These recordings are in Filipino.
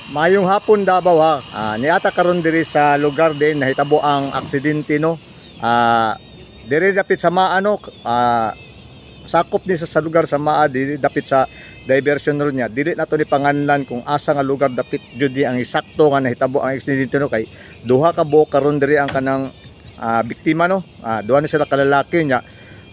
Mayong hapon Davao ha. Niata karon diri sa lugar din nahitabo ang aksidente no. Diri dapit sa maano sakop ni sa lugar sa maa diri dapit sa diversion road niya. Dili nato ni panganlan kung asa nga lugar dapit jud di ang eksakto nga nahitabo ang aksidente no kay duha ka buok karon diri ang kanang biktima no. Duha ni sila kalalaki nya.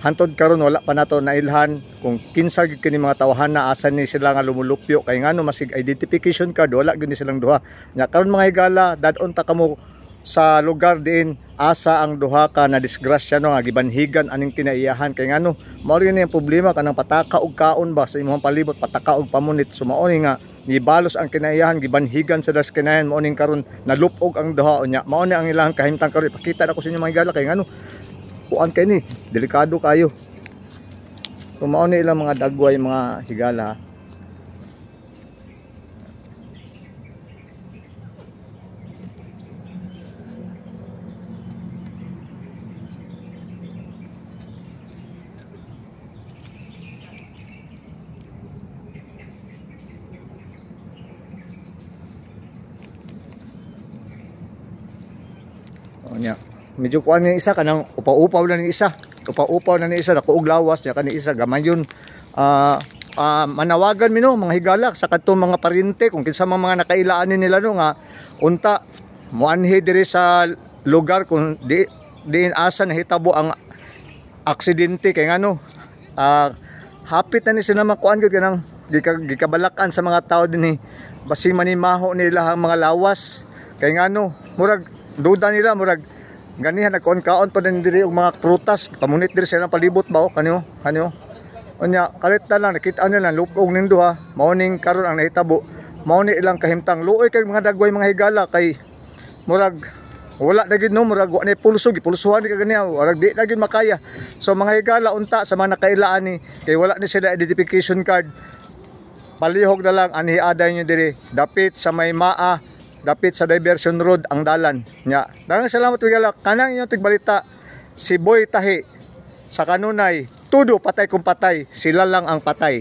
Hantod karon wala pa nato nailhan kung kinsa gid kini mga tawahan na asa ni sila nga lumulupyo kay ngano masig identification card wala gid ni silang duha nya karon mga higala dadon ta kamo sa lugar diin asa ang duha ka na disgrasya no nga gibanhigan aning kinaiyahan kay ngano mao rin ang problema kanang pataka og kaon ba sa imong palibot pataka og pamunit sumao ni nga gibalos ang kinaiyahan gibanhigan sa daskinayan mao ning karon nalupog ang duha nya mao ni ang ilang kahimtang karon ipakita na ko sa inyo mga higala kay ngano kuan kay ni delikado kayo. Kumao ni ilang mga dagway mga higala. O nya medyo kuan ni isa kanang upaw-upaw na ni isa nakuog lawas nya kani isa gamayon manawagan mi no mga higala sa kadtong mga paryente kung kinsa mga nakailaanin nila no nga unta moanhi diri sa lugar kung diin asa nahitabo ang aksidente kay ngano hapit na ni sila makuan gyud kanang gikabalakan sa mga tao dinhi basi manimaho nila ang mga lawas kay ngano murag duda nila murag ganihan nagkaon-kaon pa din diri og mga prutas pamunit diri sa palibot ba o kanyo unya kalit na lang nakita nila lupog ning duha mao ning karon ang nahitabo mao ni ilang kahimtang luoy kay mga dagway mga higala kay murag wala na gid no murag wa ni pulso gipulsuhan ni kaniya murag di na gid makaya so mga higala unta sa mga nakailaan ni kay wala ni sila identification card palihog na lang anhi aday nyo diri dapit sa may maa dapit sa diversion road ang dalan nya. Daghang salamat higala kanang inyong tigbalita si Boy Tahi sa kanunay tudo patay kung patay sila lang ang patay.